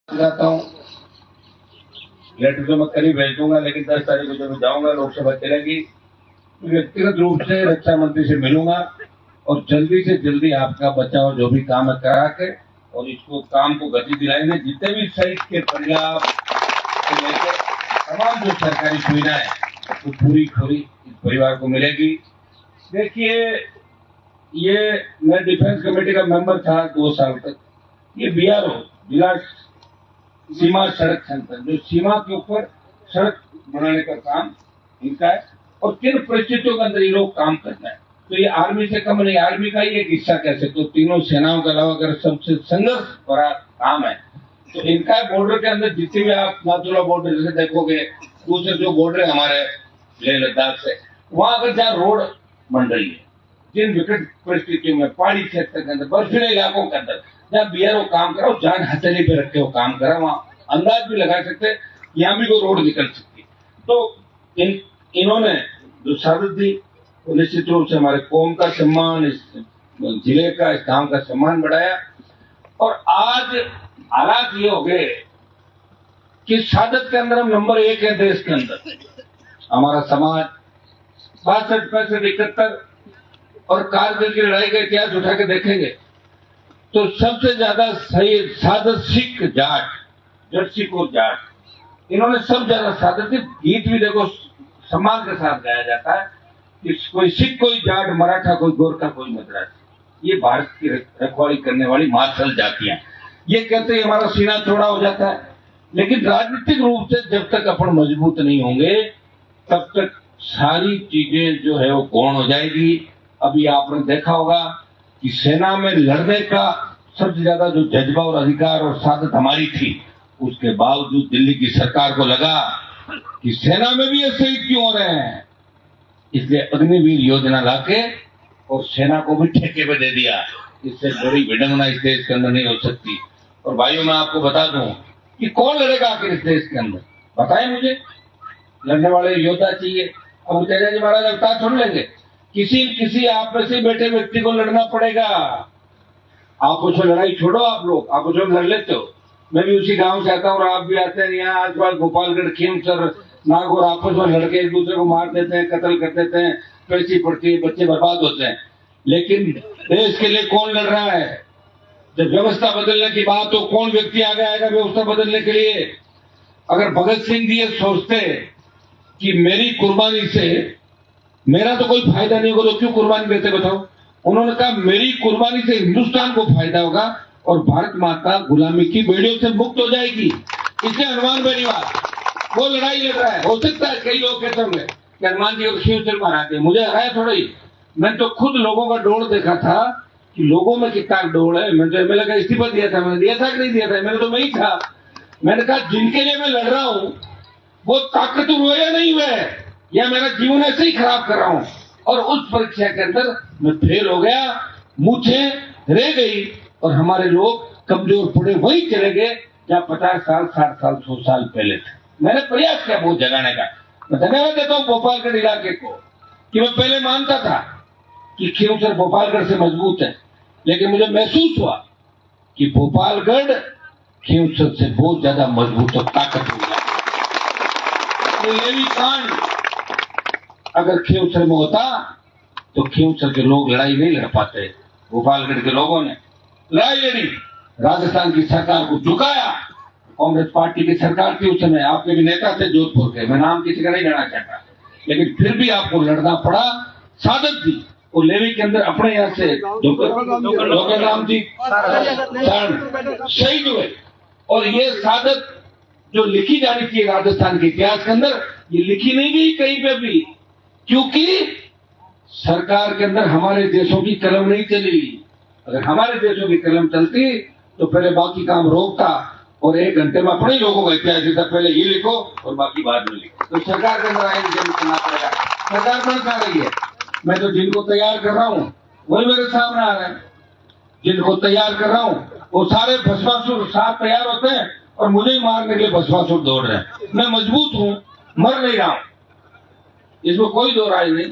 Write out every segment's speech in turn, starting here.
जाता हूँ। लेटर तो मैं कल ही भेज दूंगा, लेकिन 10 तारीख को जब मैं जाऊंगा, लोकसभा चलेगी, व्यक्तिगत रूप से रक्षा मंत्री से मिलूंगा और जल्दी से जल्दी आपका बचाव जो भी काम है करा के और इसको काम को गति दिलाएंगे। जितने भी शहीद के परिवार से लेकर तमाम जो सरकारी सुविधाएं तो पूरी इस परिवार को मिलेगी। देखिए, ये मैं डिफेंस कमेटी का मेंबर था 2 साल तक। ये बीआरओ जिला सीमा सड़क संगठन जो सीमा के ऊपर सड़क बनाने का काम इनका है और किन परिस्थितियों के अंदर ये लोग काम करना है, तो ये आर्मी से कम नहीं, आर्मी का ही एक हिस्सा कह सकते हो। तीनों सेनाओं के अलावा अगर सबसे संघर्ष भरा काम है तो इनका बॉर्डर के अंदर जितने भी आप नाथुला बॉर्डर जैसे देखोगे, दूसरे जो बॉर्डर है हमारे लेह लद्दाख से, वहां अगर जहाँ रोड बन रही है, जिन विकट परिस्थितियों में पहाड़ी क्षेत्र के अंदर, बर्फीले इलाकों के अंदर जहाँ बीआरओ काम करा, जान हथेली पे रख के वो काम करा, वहां अंदाज भी लगा सकते यहाँ भी कोई रोड निकल सकती। तो इन्होंने जो शहादत दी वो निश्चित रूप से हमारे कौम का सम्मान, इस जिले का, इस गांव का सम्मान बढ़ाया। और आज हालात ये हो गए कि शहादत के अंदर हम नंबर 1 है देश के अंदर। हमारा समाज 62, 65, 71 और कारगिल की लड़ाई का इतिहास उठा के देखेंगे तो सबसे ज्यादा सही शहादत सिख जाट, जट सिख और जाट, इन्होंने सब ज्यादा शहादत दी। गीत भी देखो सम्मान के साथ गाया जाता है कि कोई सिख, कोई जाट, मराठा, कोई गोरखा, कोई मद्रासी। ये भारत की रखवाली करने वाली मार्शल जातियां, ये कहते हैं हमारा सीना चौड़ा हो जाता है, लेकिन राजनीतिक रूप से जब तक अपन मजबूत नहीं होंगे तब तक सारी चीजें जो है वो गौण हो जाएगी। अभी आपने देखा होगा कि सेना में लड़ने का सबसे ज्यादा जो जज्बा और अधिकार और सादत हमारी थी, उसके बावजूद दिल्ली की सरकार को लगा कि सेना में भी ये शहीद क्यों हो रहे हैं, इसलिए अग्निवीर योजना लाके और सेना को भी ठेके पे दे दिया। इससे बड़ी विडंबना इस देश के अंदर नहीं हो सकती। और भाइयों, मैं आपको बता दूं कि कौन लड़ेगा आखिर इस देश के अंदर, बताएं मुझे। लड़ने वाले योद्धा चाहिए। अब तेजा जी महाराज अवतार छोड़ लेंगे, किसी आप में से बैठे व्यक्ति को लड़ना पड़ेगा। आपस में लड़ाई छोड़ो, आप लोग आपस में लड़ लेते हो। मैं भी उसी गांव से आता हूँ और आप भी आते हैं। यहाँ आसपास गोपालगढ़, खीमसर, नागौर आपस में लड़के एक दूसरे को मार देते हैं, कत्ल कर देते हैं, पैसी पड़ती है, बच्चे बर्बाद होते हैं। लेकिन देश के लिए कौन लड़ रहा है? जब व्यवस्था बदलने की बात हो, कौन व्यक्ति आगे आएगा व्यवस्था बदलने के लिए? अगर भगत सिंह जी ये सोचते कि मेरी कुर्बानी से मेरा तो कोई फायदा नहीं होगा तो क्यों कुर्बानी देते बताओ? उन्होंने कहा मेरी कुर्बानी से हिंदुस्तान को फायदा होगा और भारत माता गुलामी की बेड़ियों से मुक्त हो जाएगी। इसलिए हनुमान बेनीवाल वो लड़ाई लड़ रहा है। हो सकता है कई लोग कहते होंगे कि हनुमान जी को खींच माराते, मुझे हराया थोड़ा ही। मैं तो खुद लोगों का डोल देखा था कि लोगों में कितना डोल है। मैंने तो एमएलए का इस्तीफा दिया था, मैंने दिया था कि नहीं दिया था? मैंने तो वही था। मैंने कहा जिनके लिए मैं लड़ रहा हूं वो ताकतवर हुए या नहीं हुए, या मेरा जीवन ऐसे ही खराब कर रहा हूं। और उस परीक्षा के अंदर मैं फेल हो गया, मुझे रह गई और हमारे लोग कमजोर पड़े, वही चले गए जहां 50 साल, 60 साल, 100 साल पहले थे। मैंने प्रयास किया बहुत जगाने का। मैं धन्यवाद देता हूं भोपालगढ़ इलाके को कि मैं पहले मानता था कि खींवसर भोपालगढ़ से मजबूत है, लेकिन मुझे महसूस हुआ कि भोपालगढ़ खींवसर से बहुत ज्यादा मजबूत और ताकतवर है। लेवी कांड अगर खींवसर में होता तो खींवसर के लोग लड़ाई नहीं लड़ पाते। भोपालगढ़ के लोगों ने लड़ाई लड़ी, राजस्थान की सरकार को झुकाया। कांग्रेस पार्टी की सरकार थी उस समय, आपके भी नेता थे जोधपुर के, मैं नाम किसी का नहीं लेना चाहता, लेकिन फिर भी आपको लड़ना पड़ा। सादत थी और लेवी के अंदर अपने यहाँ से राम जी शहीद हुए। और ये सादत जो लिखी जानी चाहिए राजस्थान के इतिहास के अंदर, ये लिखी नहीं गई कहीं पे भी, क्योंकि सरकार के अंदर हमारे देशों की कलम नहीं चली। अगर हमारे देशों की कलम चलती तो पहले बाकी काम रोकता और 1 घंटे में अपने लोगों का इतिहास देता, पहले ये लिखो और बाकी बाद में लिखो। तो सरकार के अंदर आएंगे करना पड़ेगा। सरकार बन खा रही है। मैं तो जिनको तैयार कर रहा हूँ वही मेरे सामने आ रहे हैं। जिनको तैयार कर रहा हूँ वो सारे भस्मासुर साथ तैयार होते हैं और मुझे ही मारने के लिए भस्मासुर दौड़ रहे हैं। मैं मजबूत हूँ, मर नहीं रहा हूँ, इसमें कोई दो राय नहीं।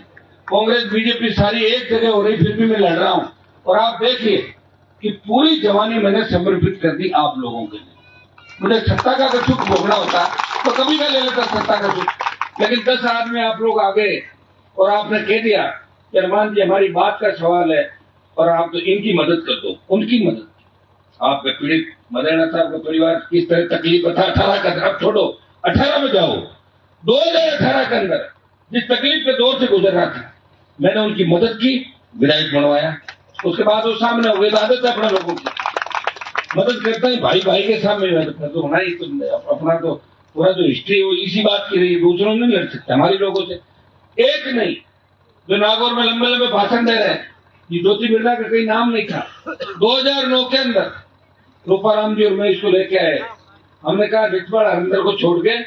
कांग्रेस बीजेपी सारी एक जगह हो रही, फिर भी मैं लड़ रहा हूं। और आप देखिए कि पूरी जवानी मैंने समर्पित कर दी आप लोगों के लिए। मुझे सत्ता का अगर सुख भोगना होता तो कभी मैं ले लेता सत्ता का सुख। लेकिन 10 आदमी आप लोग आ गए और आपने कह दिया कि हनुमान जी हमारी बात का सवाल है और आप तो इनकी मदद कर दो, उनकी मदद। आपके पीड़ित मदेना साहब का परिवार किस तरह तकलीफ था 18 का, अब छोड़ो 18 में जाओ, 2018 के अंदर जिस तकलीफ के दौर से गुजर रहा था, मैंने उनकी मदद की, विधायक बनवाया। उसके बाद वो सामने हो गए, आदत है अपने लोगों की मदद करते हैं, भाई भाई के सामने तो होना ही, अपना तो पूरा जो हिस्ट्री है वो इसी बात की रही है, दूसरों नहीं लड़ सकते हमारी लोगों से। एक नहीं जो नागौर में लंबे लंबे भाषण दे रहे हैं, ये ज्योति बिरला का कहीं नाम नहीं था। 2009 के अंदर रूपाराम जी और मैं इसको लेके आए, हमने कहा रिचवाड़ हरिंदर को छोड़ के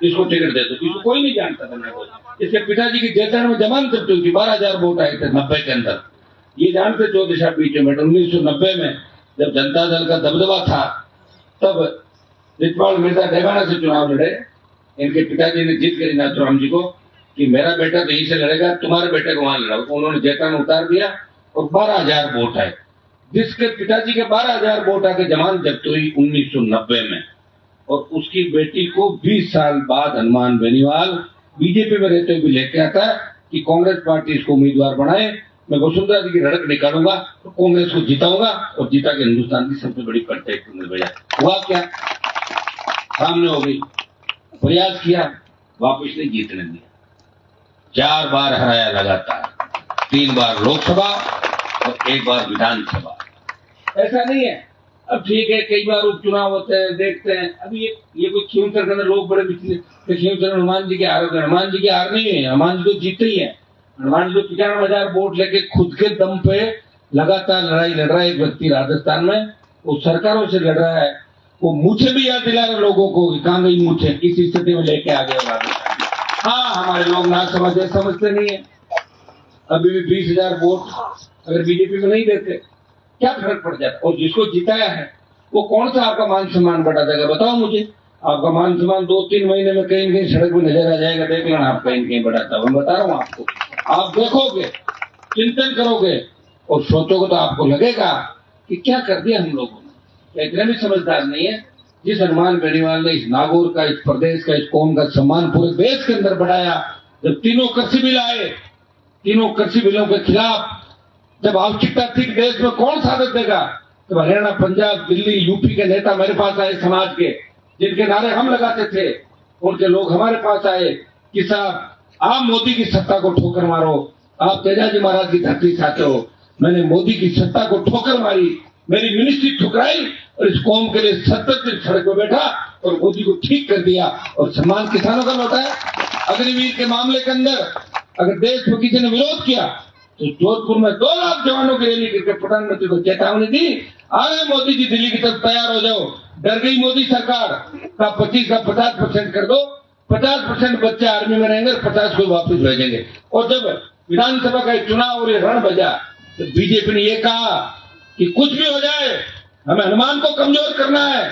इसको टिकट दे दो, इसको कोई नहीं जानता था। मेरे इसके पिताजी की जैतन में जमानत जब्त हुई थी, 12,000 वोट आए थे 90 के अंदर। ये जानते चौधरी साहब बीच में 1990 में जब जनता दल का दबदबा था, तब रिचवाड़ मिर्जा डेगाना से चुनाव लड़े। इनके पिताजी ने जीत करी नाथुराम जी को कि मेरा बेटा तो यहीं से लड़ेगा, तुम्हारे बेटे को वहां लड़ा। उन्होंने जैतन उतार दिया और 12,000 वोट आए, जिसके पिताजी के 12,000 वोट आके जमानत जब्त हुई 1990 में। और उसकी बेटी को 20 साल बाद हनुमान बेनीवाल बीजेपी में रहते हुए लेके आता कि कांग्रेस पार्टी इसको उम्मीदवार बनाए, मैं वसुंधरा जी की रड़क निकालूंगा तो कांग्रेस को जिताऊंगा, और जीता के हिंदुस्तान की सबसे बड़ी पंचायत में भेजा। हुआ क्या? सामने हो गई, प्रयास किया, वापिस नहीं जीतने दिया, 4 बार हराया लगातार, 3 बार लोकसभा और 1 बार विधानसभा। ऐसा नहीं है, अब ठीक है कई बार उपचुनाव होते हैं, देखते हैं। अभी ये कोई खींवसर के अंदर लोग बड़े पिछले खींवसर हनुमान जी की हार, हनुमान जी की हार नहीं है, हनुमान जी तो जीते ही है। हनुमान जी तो 95,000 वोट लेके खुद के दम पे लगातार लड़ाई लड़ रहा है। एक व्यक्ति राजस्थान में वो सरकारों से लड़ रहा है, वो मुझे भी याद दिला रहे लोगों को कहाँ गई मुझे, इस स्थिति में लेके आ गए राजस्थान। हाँ, हमारे लोग ना समझते नहीं है। अभी भी 20,000 वोट अगर बीजेपी को नहीं देते क्या फर्क पड़ जाता? और जिसको जिताया है वो कौन सा आपका मान सम्मान बढ़ा देगा? बताओ मुझे। आपका मान सम्मान 2-3 महीने में कहीं कहीं सड़क में नजर आ जाएगा, देख लेना आप कहीं कहीं बढ़ाता हुआ। मैं बता रहा हूँ आपको, आप देखोगे, चिंतन करोगे और सोचोगे तो आपको लगेगा कि क्या कर दिया हम लोगों ने। इतने भी समझदार नहीं है। जिस हनुमान बेनीवाल ने इस नागौर का, इस प्रदेश का, इस कौम का सम्मान पूरे देश के अंदर बढ़ाया, जब 3 कृषि बिल आए, 3 कृषि बिलों के खिलाफ जब आवश्यकता थी देश में कौन साधक देगा, तो हरियाणा, पंजाब, दिल्ली, यूपी के नेता मेरे पास आए, समाज के जिनके नारे हम लगाते थे, उनके लोग हमारे पास आए कि साहब आप मोदी की सत्ता को ठोकर मारो, आप तेजाजी महाराज की धरती चाहते हो। मैंने मोदी की सत्ता को ठोकर मारी, मेरी मिनिस्ट्री ठुकराई और इस कौम के लिए 70 दिन सड़क पर बैठा और मोदी को ठीक कर दिया और सम्मान किसानों का लौटा है। अग्निवीर के मामले के अंदर अगर देश में किसी ने विरोध किया तो जोधपुर में 2 लाख जवानों की रैली करके प्रधानमंत्री को चेतावनी दी, आए मोदी जी दिल्ली की तरफ तैयार हो जाओ। डर गई मोदी सरकार का 25 का 50% कर दो, 50% बच्चे आर्मी में रहेंगे, 50 को वापस भेजेंगे। और जब विधानसभा का चुनाव और ये रण बजा तो बीजेपी ने ये कहा कि कुछ भी हो जाए हमें हनुमान को कमजोर करना है,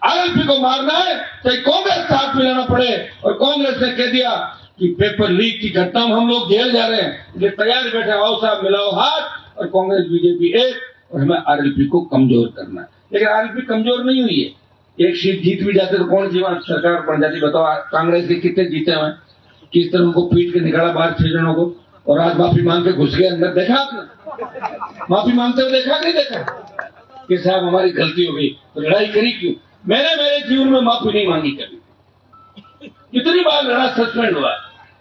आरएलपी को मारना है, चाहे कांग्रेस साथ मिलाना पड़े। और कांग्रेस ने कह दिया कि पेपर लीक की घटना में हम लोग जेल जा रहे हैं, इसलिए तैयार बैठे, आओ साहब मिलाओ हाथ, और कांग्रेस बीजेपी एक, और हमें आरएलपी को कमजोर करना है। लेकिन आरएलपी कमजोर नहीं हुई है। एक सीट जीत भी जाते तो कौन सी बात सरकार बन जाती? बताओ, कांग्रेस के कितने जीते हुए, किस तरह उनको पीट के निकाला बाहर 6 जनों को, और आज माफी मांग के घुस गए अंदर। देखा आपने माफी मांगते हुए? देखा नहीं देखा कि साहब हमारी गलती हो गई, तो लड़ाई करी क्यों? मैंने मेरे जीवन में माफी नहीं मांगी कभी। कितनी बार लड़ा, सस्पेंड हुआ,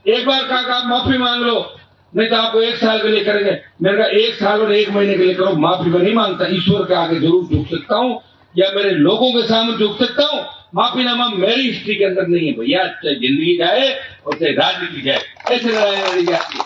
एक बार कहा आप माफी मांग लो, नहीं तो आपको 1 साल के लिए करेंगे। मैंने कहा 1 साल और 1 महीने के लिए करो, माफी मैं नहीं मांगता। ईश्वर के आगे जरूर झुक सकता हूँ या मेरे लोगों के सामने झुक सकता हूँ, माफीनामा मेरी हिस्ट्री के अंदर नहीं है भैया। चाहे जिंदगी जाए और चाहे राजनीति जाए, ऐसे लड़ाई लड़ी जाती है।